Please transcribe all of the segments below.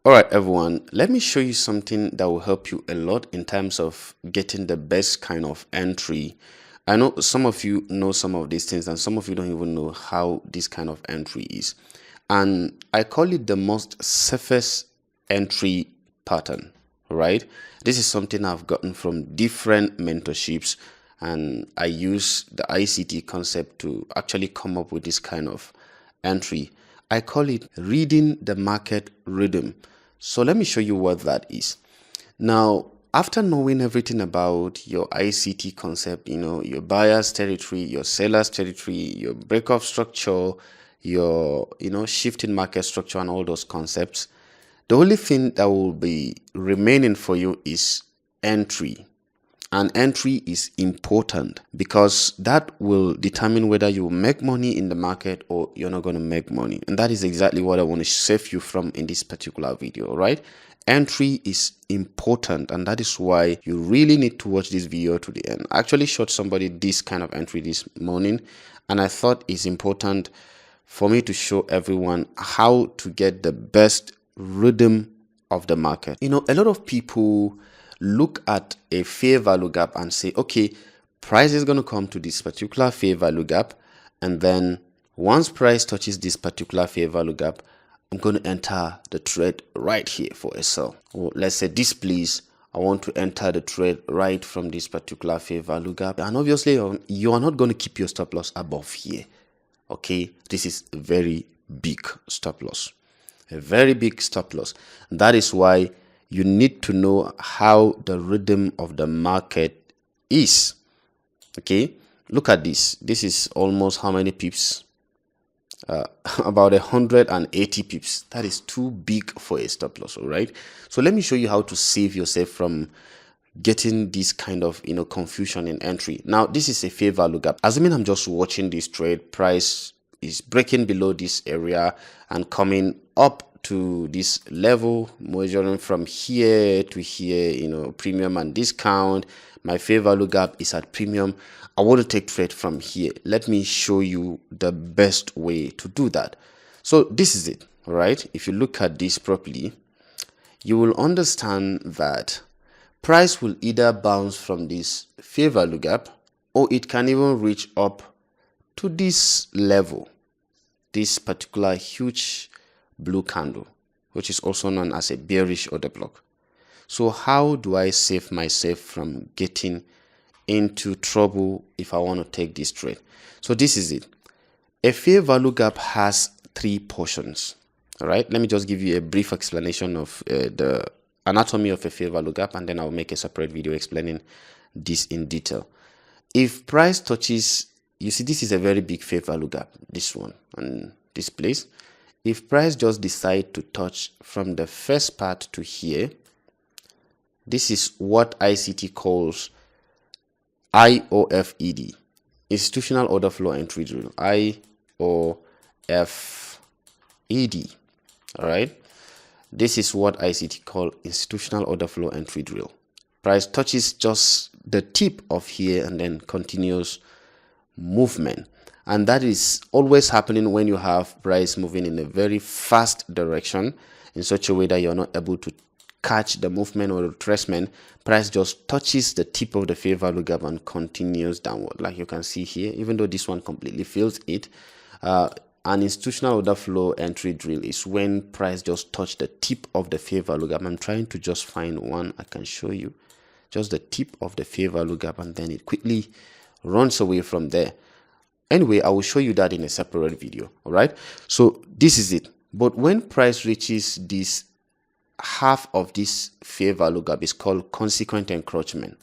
Alright everyone, let me show you something that will help you a lot in terms of getting the best kind of entry. I know some of you know some of these things and some of you don't even know how this kind of entry is. And I call it the most safest entry pattern, right? This is something I've gotten from different mentorships, and I use the ICT concept to actually come up with this kind of entry. I call it reading the market rhythm. So let me show you what that is. Now, after knowing everything about your ICT concept, your buyer's territory, your seller's territory, your breakup structure, your, shifting market structure and all those concepts, the only thing that will be remaining for you is entry. And entry is important because that will determine whether you will make money in the market or you're not going to make money. And that is exactly what I want to save you from in this particular video, right? Entry is important, and that is why you really need to watch this video to the end. I actually showed somebody this kind of entry this morning, and I thought it's important for me to show everyone how to get the best rhythm of the market. A lot of people look at a fair value gap and say, okay, price is going to come to this particular fair value gap, and then once price touches this particular fair value gap, I'm going to enter the trade right here for a sell. Or let's say this, please, I want to enter the trade right from this particular fair value gap, and obviously you are not going to keep your stop loss above here. Okay, this is a very big stop loss, a very big stop loss. That is why you need to know how the rhythm of the market is. Okay, look at this. This is almost how many pips? About 180 pips. That is too big for a stop loss. All right. So let me show you how to save yourself from getting this kind of confusion in entry. Now, this is a fair value gap. Assuming I'm just watching this trade, price is breaking below this area and coming up to this level, measuring from here to here, premium and discount. My fair value gap is at premium. I want to take trade from here. Let me show you the best way to do that. So this is it, all right? If you look at this properly, you will understand that price will either bounce from this fair value gap, or it can even reach up to this level, this particular huge blue candle, which is also known as a bearish order block. So how do I save myself from getting into trouble if I want to take this trade? So this is it. A fair value gap has three portions. All right, let me just give you a brief explanation of the anatomy of a fair value gap, and then I'll make a separate video explaining this in detail. If price touches, you see, this is a very big fair value gap, this one and this place. If price just decide to touch from the first part to here, this is what ICT calls IOFED, Institutional Order Flow Entry Drill, IOFED. All right, this is what ICT call Institutional Order Flow Entry Drill. Price touches just the tip of here and then continues movement. And that is always happening when you have price moving in a very fast direction in such a way that you're not able to catch the movement or retracement. Price just touches the tip of the fair value gap and continues downward, like you can see here, even though this one completely fills it. An institutional order flow entry drill is when price just touch the tip of the fair value gap. I'm trying to just find one I can show you, just the tip of the fair value gap, and then it quickly runs away from there. Anyway, I will show you that in a separate video. All right, so this is it. But when price reaches this half of this fair value gap, is called consequent encroachment.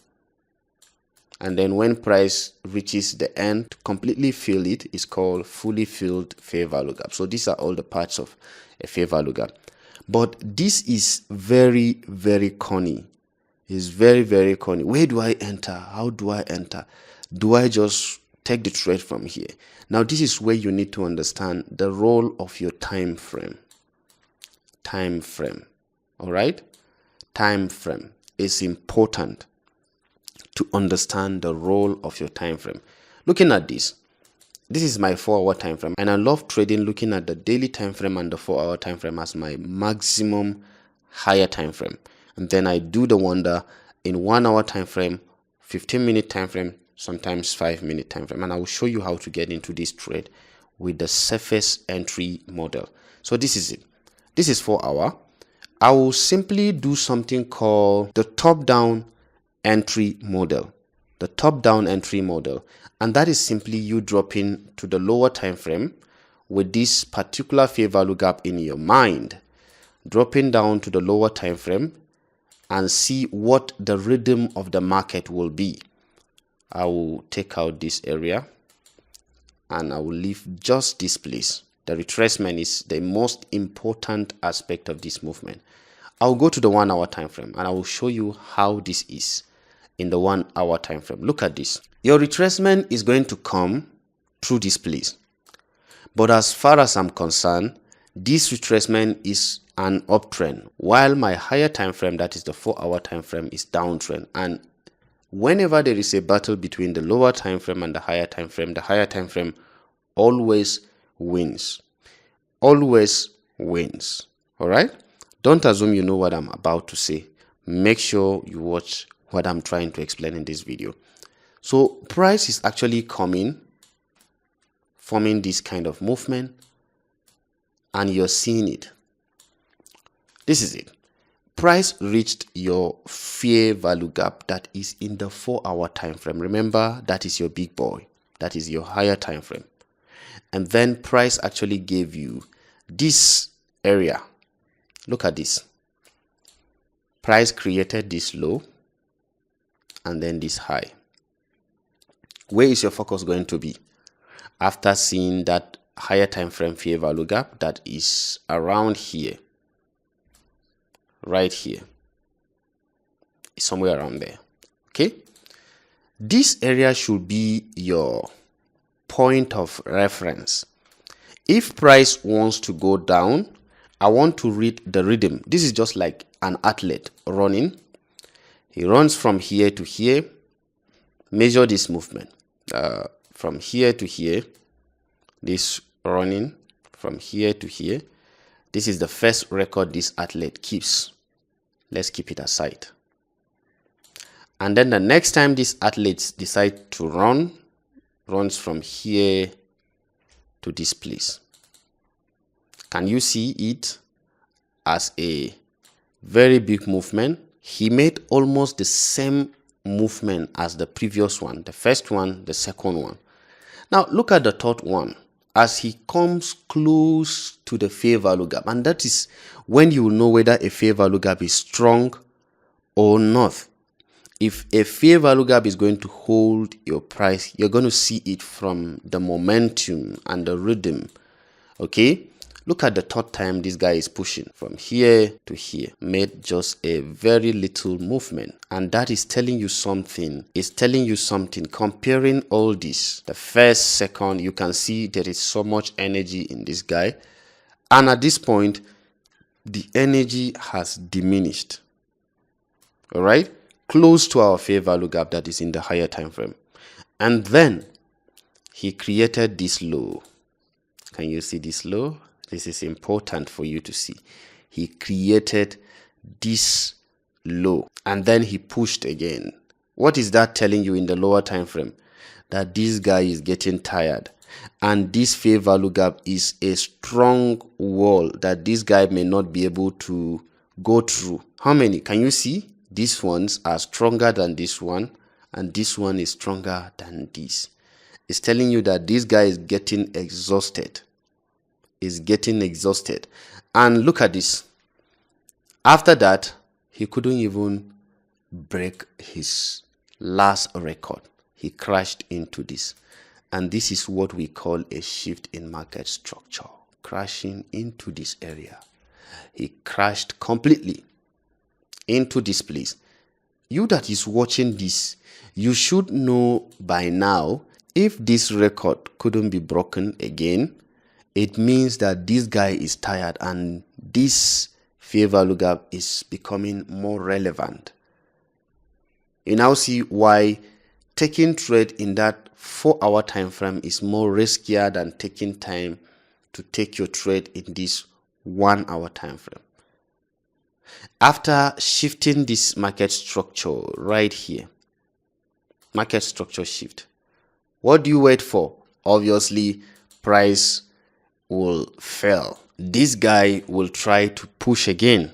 And then when price reaches the end to completely fill it, is called fully filled fair value gap. So these are all the parts of a fair value gap. But this is very, very corny. It's very, very corny. Where do I enter? How do I enter? Do I just take the trade from here? Now, this is where you need to understand the role of your time frame. Time frame. All right? Time frame is important to understand the role of your time frame. Looking at this, This is my 4-hour time frame, and I love trading looking at the daily time frame and the 4-hour time frame as my maximum higher time frame, and then I do the wonder in 1 hour time frame, 15-minute time frame, sometimes 5-minute time frame. And I will show you how to get into this trade with the surface entry model. So this is it. This is 4 hour. I will simply do something called the top-down entry model. The top-down entry model, and that is simply you dropping to the lower time frame with this particular fair value gap in your mind, dropping down to the lower time frame and see what the rhythm of the market will be. I will take out this area and I will leave just this place. The retracement is the most important aspect of this movement. I'll go to the 1 hour time frame and I will show you how this is in the 1 hour time frame. Look at this. Your retracement is going to come through this place. But as far as I'm concerned, this retracement is an uptrend, while my higher time frame, that is the 4 hour time frame, is downtrend. And whenever there is a battle between the lower time frame and the higher time frame always wins. Always wins. All right? Don't assume you know what I'm about to say. Make sure you watch what I'm trying to explain in this video. So price is actually forming this kind of movement, and you're seeing it. This is it. Price reached your fair value gap that is in the 4 hour time frame. Remember, that is your big boy. That is your higher time frame. And then price actually gave you this area. Look at this. Price created this low and then this high. Where is your focus going to be after seeing that higher time frame fair value gap that is around here? Right here, somewhere around there. Okay, this area should be your point of reference. If price wants to go down, I want to read the rhythm. This is just like an athlete running. He runs from here to here. Measure this movement from here to here. This running from here to here. This is the first record this athlete keeps. Let's keep it aside. And then the next time this athlete decides to runs from here to this place. Can you see it as a very big movement? He made almost the same movement as the previous one, the first one, the second one. Now look at the third one. As he comes close to the fair value gap, and that is when you will know whether a fair value gap is strong or not. If a fair value gap is going to hold your price, you're going to see it from the momentum and the rhythm. Okay, look at the third time this guy is pushing from here to here, made just a very little movement, and that is telling you something. It's telling you something. Comparing all this, the first, second, you can see there is so much energy in this guy, and at this point the energy has diminished. All right, close to our fair value gap that is in the higher time frame, and then he created this low. Can you see this low? This is important for you to see. He created this low and then he pushed again. What is that telling you in the lower time frame? That this guy is getting tired, and this fair value gap is a strong wall that this guy may not be able to go through. How many? Can you see? These ones are stronger than this one, and this one is stronger than this. It's telling you that this guy is getting exhausted. And look at this. After that, he couldn't even break his last record. He crashed into this, and this is what we call a shift in market structure. Crashing into this area, he crashed completely into this place. You that is watching this, you should know by now, if this record couldn't be broken again, it means that this guy is tired and this fair value gap is becoming more relevant. You now see why taking trade in that 4 hour time frame is more riskier than taking time to take your trade in this 1 hour time frame. After shifting this market structure right here, market structure shift, what do you wait for? Obviously, price will fail. This guy will try to push again.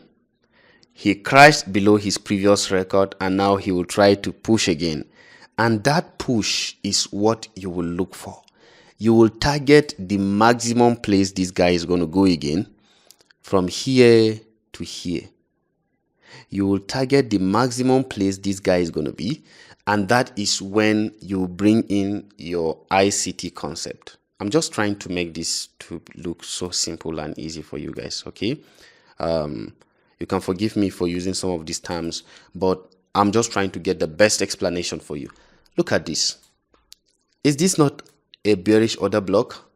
He crashed below his previous record and now he will try to push again. And that push is what you will look for. You will target the maximum place this guy is going to go again, from here to here. You will target the maximum place this guy is going to be, and that is when you bring in your ICT concept. I'm just trying to make this to look so simple and easy for you guys, okay? You can forgive me for using some of these terms, but I'm just trying to get the best explanation for you. Look at this. Is this not a bearish order block?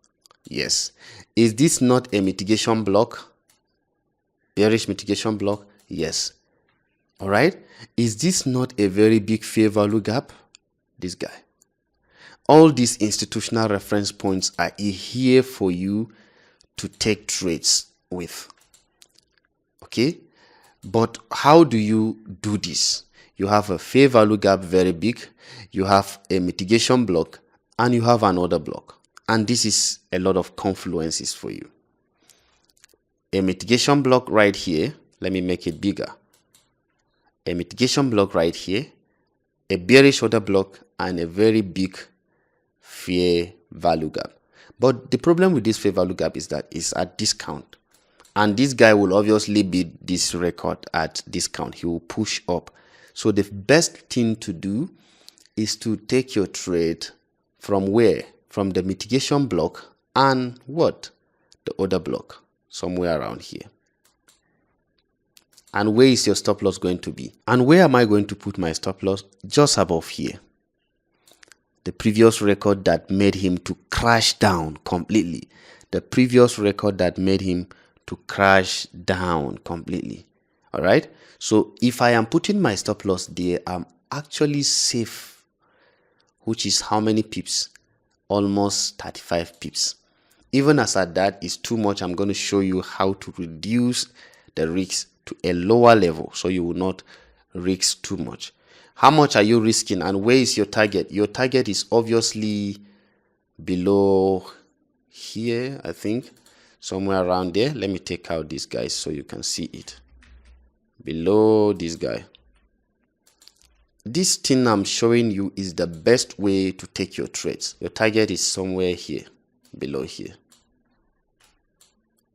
Yes. Is this not a mitigation block? Bearish mitigation block? Yes. All right. Is this not a very big fair value gap? This guy. All these institutional reference points are here for you to take trades with. Okay. But how do you do this? You have a fair value gap very big. You have a mitigation block and you have an order block. And this is a lot of confluences for you. A mitigation block right here. Let me make it bigger. A mitigation block right here, a bearish order block, and a very big fair value gap. But the problem with this fair value gap is that it's at discount. And this guy will obviously beat this record at discount. He will push up. So the best thing to do is to take your trade from where? From the mitigation block and what? The order block. Somewhere around here. And where is your stop loss going to be? And where am I going to put my stop loss? Just above here. The previous record that made him to crash down completely. The previous record that made him to crash down completely. All right. So if I am putting my stop loss there, I'm actually safe. Which is how many pips? Almost 35 pips. Even as at that is too much, I'm going to show you how to reduce the risks to a lower level so you will not risk too much. How much are you risking and where is your target? Your target is obviously below here, I think, somewhere around there. Let me take out this guy so you can see it. Below this guy. This thing I'm showing you is the best way to take your trades. Your target is somewhere here, below here.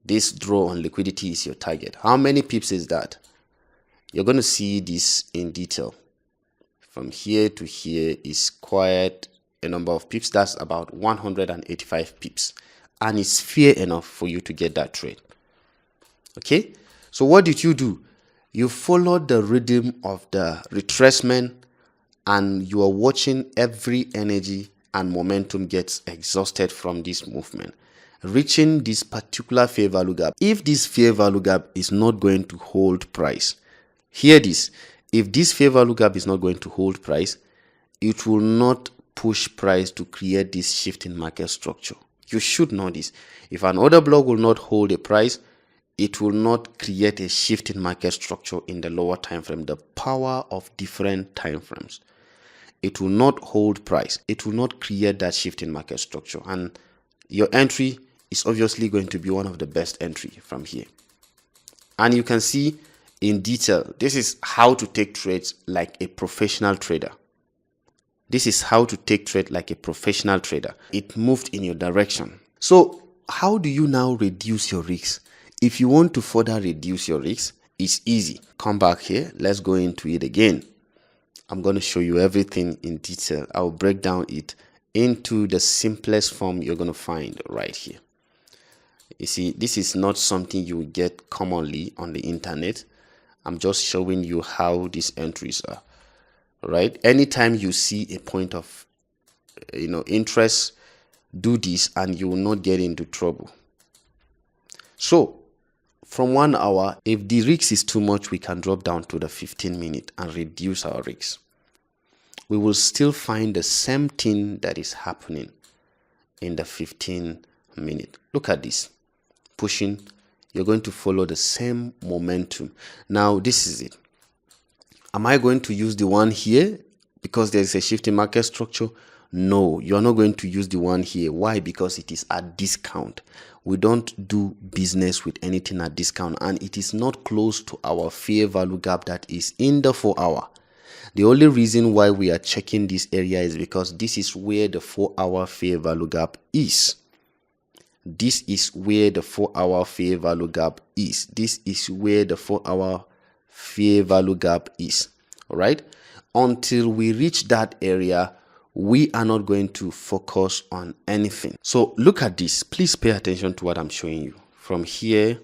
This draw on liquidity is your target. How many pips is that? You're going to see this in detail. From here to here is quite a number of pips. That's about 185 pips. And it's fair enough for you to get that trade. Okay? So what did you do? You followed the rhythm of the retracement and you are watching every energy and momentum gets exhausted from this movement, reaching this particular fair value gap. If this fair value gap is not going to hold price, hear this, if this fair value gap is not going to hold price, it will not push price to create this shift in market structure. You should know this. If an order block will not hold a price, it will not create a shift in market structure in the lower time frame. The power of different time frames. It will not hold price. It will not create that shift in market structure. And your entry is obviously going to be one of the best entry from here. And you can see in detail, this is how to take trades like a professional trader. This is how to take trade like a professional trader. It moved in your direction. So how do you now reduce your risks? If you want to further reduce your risks, it's easy. Come back here. Let's go into it again. I'm going to show you everything in detail. I'll break down it into the simplest form you're going to find right here. You see, this is not something you will get commonly on the internet. I'm just showing you how these entries are. Right? Anytime you see a point of interest, do this and you will not get into trouble. So from 1 hour, if the risk is too much, we can drop down to the 15-minute and reduce our risks. We will still find the same thing that is happening in the 15-minute. Look at this. Pushing. you're going to follow the same momentum. Now, this is it. Am I going to use the one here because there's a shift in market structure? No, you're not going to use the one here. Why? Because it is at discount. We don't do business with anything at discount, and it is not close to our fair value gap that is in the 4 hour. The only reason why we are checking this area is because this is where the 4 hour fair value gap is. This is where the 4 hour fair value gap is. This is where the 4 hour fair value gap is. All right. Until we reach that area, we are not going to focus on anything. So look at this. Please pay attention to what I'm showing you. From here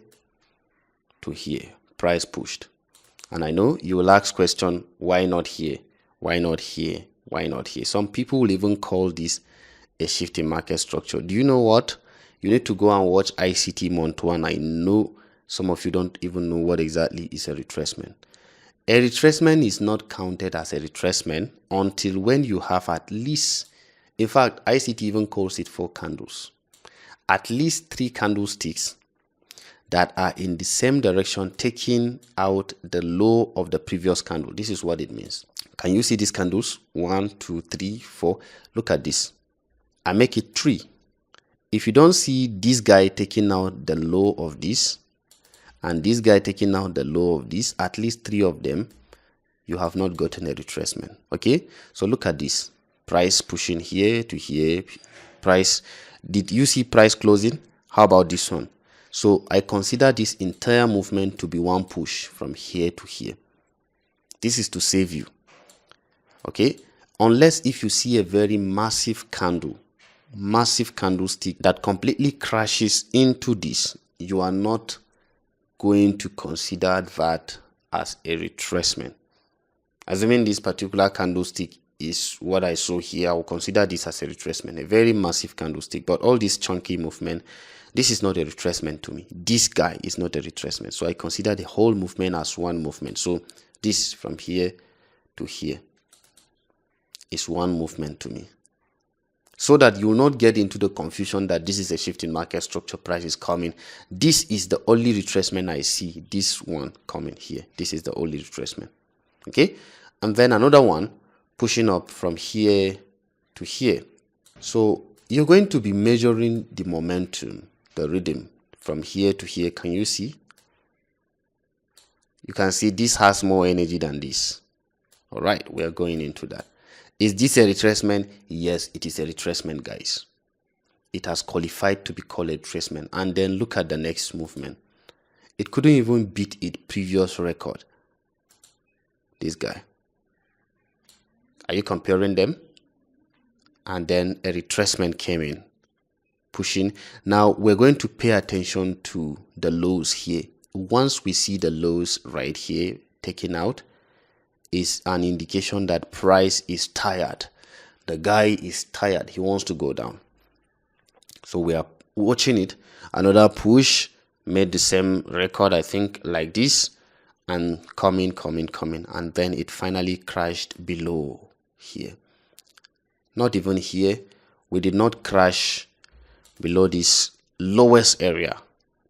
to here, price pushed. And I know you will ask question, why not here? Why not here? Why not here? Some people will even call this a shift in market structure. Do you know what? You need to go and watch ICT month 1. I know some of you don't even know what exactly is a retracement. A retracement is not counted as a retracement until when you have at least, in fact, ICT even calls it 4 candles, at least 3 candlesticks that are in the same direction, taking out the low of the previous candle. This is what it means. Can you see these candles? 1, 2, 3, 4. Look at this. I make it 3. If you don't see this guy taking out the low of this, and this guy taking out the low of this, at least 3 of them, you have not gotten a retracement. Okay, so look at this. Price pushing here to here. Price, did you see price closing? How about this one? So I consider this entire movement to be one push from here to here. This is to save you. Okay, unless if you see a very massive candlestick that completely crashes into this, you are not going to consider that as a retracement. Assuming this particular candlestick is what I saw here, I will consider this as a retracement, a very massive candlestick. But all this chunky movement, this is not a retracement to me. This guy is not a retracement. So I consider the whole movement as one movement. So this from here to here is one movement to me. So that you will not get into the confusion that this is a shift in market structure, price is coming. This is the only retracement I see. This one coming here. This is the only retracement. Okay. And then another one pushing up from here to here. So you're going to be measuring the momentum, the rhythm from here to here. Can you see? You can see this has more energy than this. All right. We are going into that. Is this a retracement? Yes, it is a retracement, guys. It has qualified to be called a retracement. And then look at the next movement. It couldn't even beat its previous record. This guy. Are you comparing them? And then a retracement came in, pushing. Now we're going to pay attention to the lows here. Once we see the lows right here taken out, is an indication that price is tired. The guy is tired. He wants to go down. So we are watching it. Another push, made the same record, I think, like this, and coming. And then it finally crashed below here. Not even here. We did not crash below this lowest area,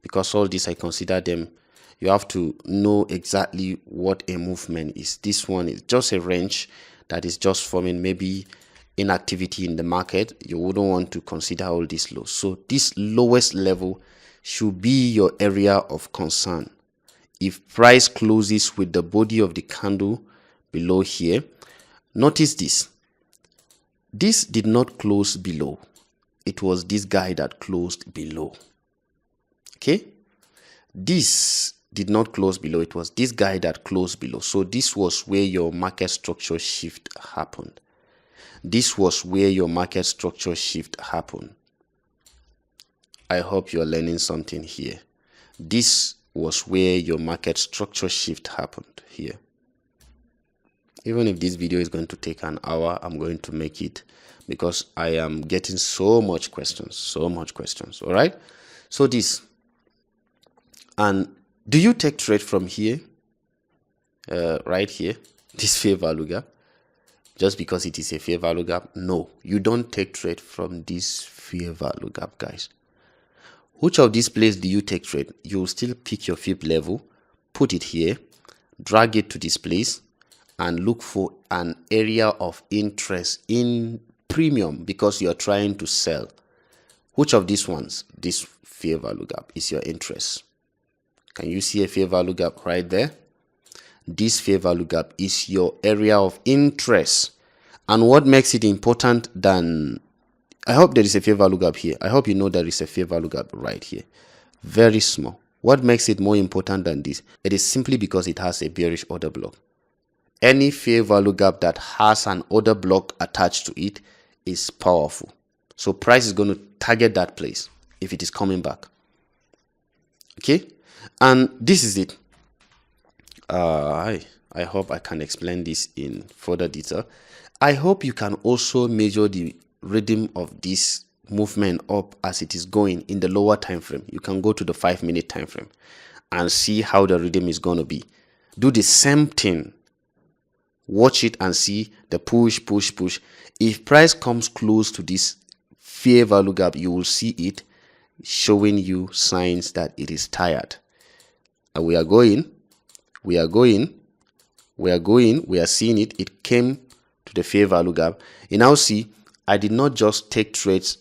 because all this I consider them. You have to know exactly what a movement is. This one is just a range that is just forming maybe inactivity in the market. You wouldn't want to consider all these lows. So this lowest level should be your area of concern. If price closes with the body of the candle below here, notice this. This did not close below. It was this guy that closed below. Okay? This did not close below. It was this guy that closed below. So this was where your market structure shift happened. This was where your market structure shift happened. I hope you're learning something here. This was where your market structure shift happened here. Even if this video is going to take an hour, I'm going to make it, because I am getting so much questions. All right. So this, and do you take trade from here? Right here, this fair value gap, just because it is a fair value gap? No, you don't take trade from this fair value gap, guys. Which of these places do you take trade? You'll still pick your fib level, put it here, drag it to this place, and look for an area of interest in premium because you're trying to sell. Which of these ones? This fair value gap is your interest. Can you see a fair value gap right there? This fair value gap is your area of interest. And what makes it important than, I hope there is a fair value gap here. I hope you know there is a fair value gap right here. Very small. What makes it more important than this? It is simply because it has a bearish order block. Any fair value gap that has an order block attached to it is powerful. So price is going to target that place if it is coming back. Okay, and this is it. I hope I can explain this in further detail. I hope you can also measure the rhythm of this movement up as it is going in the lower time frame. You can go to the 5-minute time frame and see how the rhythm is going to be. Do the same thing. Watch it and see the push, push, push. If price comes close to this fair value gap, you will see it showing you signs that it is tired. And we are going, we are seeing it. It came to the fair value gap. You now see, I did not just take trades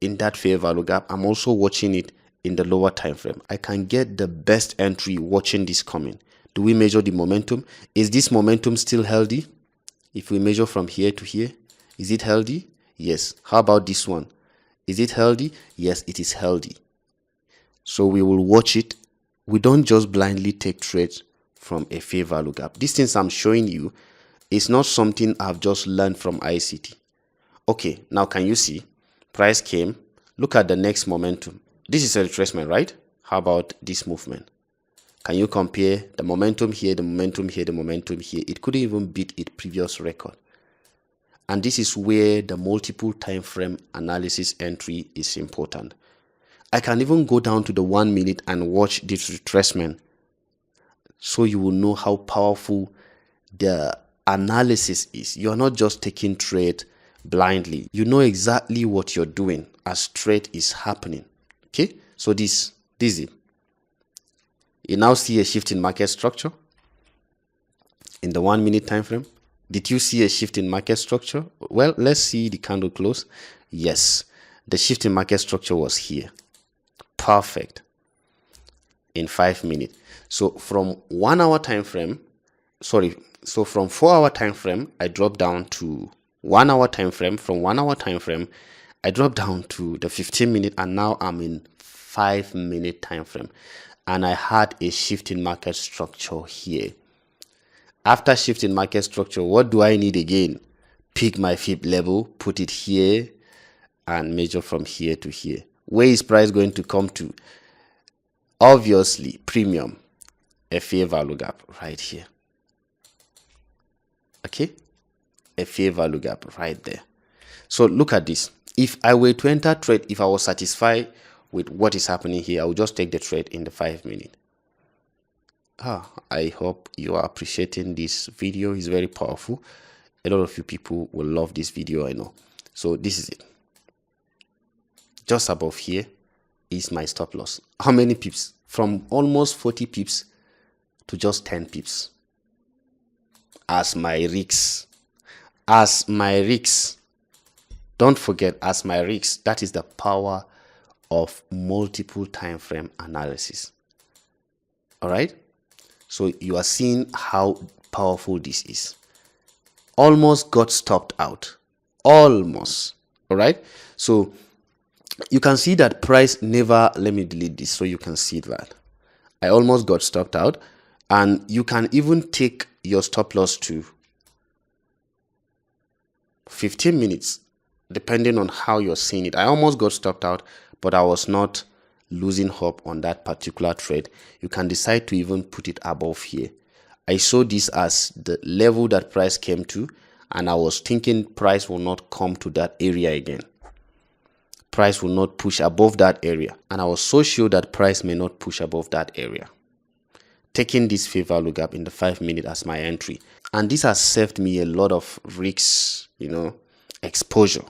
in that fair value gap. I'm also watching it in the lower time frame. I can get the best entry watching this coming. Do we measure the momentum? Is this momentum still healthy? If we measure from here to here, is it healthy? Yes. How about this one? Is it healthy? Yes, it is healthy. So we will watch it. We don't just blindly take trades from a fair value gap. These things I'm showing you is not something I've just learned from ICT. Okay, now can you see? Price came. Look at the next momentum. This is a retracement, right? How about this movement? Can you compare the momentum here, the momentum here, the momentum here? It couldn't even beat its previous record. And this is where the multiple time frame analysis entry is important. I can even go down to the 1 minute and watch this retracement, so you will know how powerful the analysis is. You're not just taking trade blindly. You know exactly what you're doing as trade is happening. Okay, so this is it. You now see a shift in market structure in the 1 minute time frame. Did you see a shift in market structure? Well, let's see the candle close. Yes, the shift in market structure was here. Perfect. In 5 minutes. So from 1 hour time frame, so from 4 hour time frame, I dropped down to 1 hour time frame. From 1 hour time frame, I dropped down to the 15-minute, and now I'm in 5-minute time frame. And I had a shift in market structure here. After shifting market structure, what do I need again? Pick my fib level, put it here, and measure from here to here. Where is price going to come to? Obviously, premium, a fair value gap right here. Okay, a fair value gap right there. So look at this. If I were to enter trade, if I was satisfied with what is happening here, I will just take the trade in the 5 minute. I hope you are appreciating this video. It's very powerful. A lot of you people will love this video, I know. So this is it. Just above here is my stop loss. How many pips? From almost 40 pips to just 10 pips. As my risks. As my risks. Don't forget, as my risks. That is the power of multiple time frame analysis. All right. So you are seeing how powerful this is. Almost got stopped out. Almost. All right. So you can see that price never, let me delete this so you can see that. I almost got stopped out, and you can even take your stop loss to 15 minutes, depending on how you're seeing it. I almost got stopped out, but I was not losing hope on that particular trade. You can decide to even put it above here. I saw this as the level that price came to, and I was thinking price will not come to that area again. Price will not push above that area, and I was so sure that price may not push above that area. Taking this fair value gap in the 5 minute as my entry, and this has saved me a lot of risks, exposure.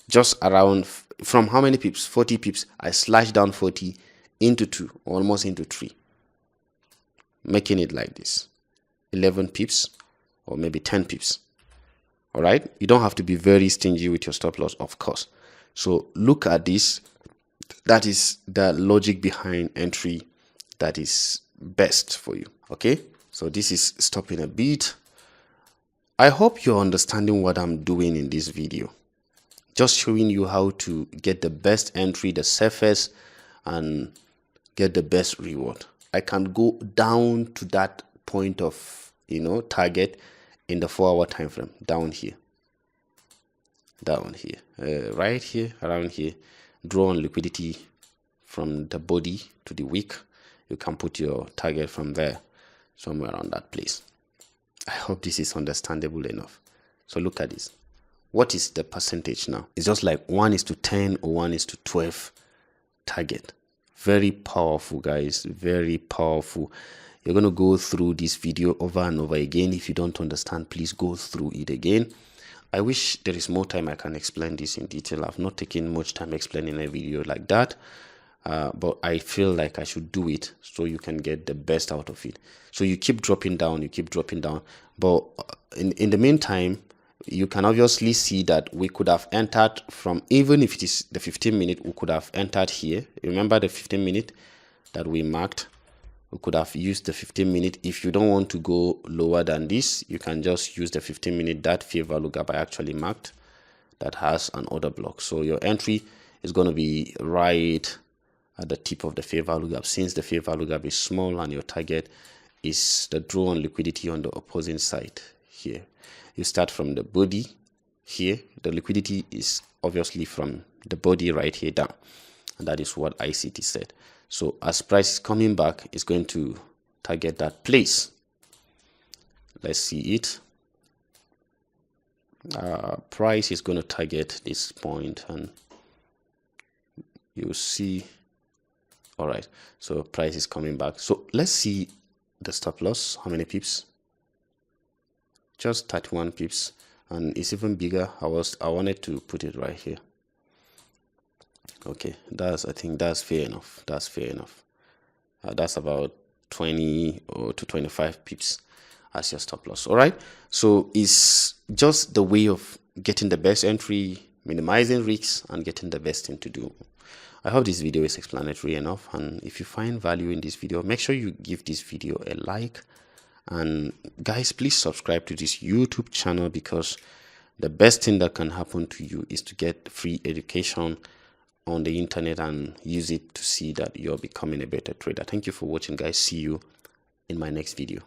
Just around from how many pips? 40 pips. I slash down 40 into 2, almost into 3, making it like this, 11 pips or maybe 10 pips. All right, you don't have to be very stingy with your stop loss, of course. So look at this. That is the logic behind entry that is best for you. Okay, so this is stopping a bit. I hope you're understanding what I'm doing in this video. Just showing you how to get the best entry, the safest, and get the best reward. I can go down to that point of, target in the 4-hour time frame, down here, right here, around here. Draw on liquidity from the body to the wick. You can put your target from there, somewhere around that place. I hope this is understandable enough. So look at this. What is the percentage now? It's just like 1:10 or 1:12 target. Very powerful, guys. Very powerful. You're going to go through this video over and over again. If you don't understand, please go through it again. I wish there is more time I can explain this in detail. I've not taken much time explaining a video like that, but I feel like I should do it so you can get the best out of it. So you keep dropping down, but in the meantime, you can obviously see that we could have entered from, even if it is the 15-minute, we could have entered here. Remember the 15-minute that we marked? We could have used the 15-minute. If you don't want to go lower than this, you can just use the 15-minute, that fair value gap I actually marked, that has an order block. So your entry is going to be right at the tip of the fair value gap. Since the fair value gap is small and your target is the draw on liquidity on the opposing side here. You start from the body here. The liquidity is obviously from the body right here down. And that is what ICT said. So as price is coming back, it's going to target that place. Let's see it. Price is going to target this point, and you see. All right, so price is coming back. So let's see the stop loss. How many pips? Just 31 pips, and it's even bigger. I wanted to put it right here. Okay, I think that's fair enough. That's about 20 or to 25 pips as your stop loss. All right, so it's just the way of getting the best entry, minimizing risks, and getting the best thing to do. I hope this video is explanatory enough, and if you find value in this video, make sure you give this video a like. And guys, please subscribe to this YouTube channel, because the best thing that can happen to you is to get free education on the internet and use it to see that you're becoming a better trader. Thank you for watching, guys. See you in my next video.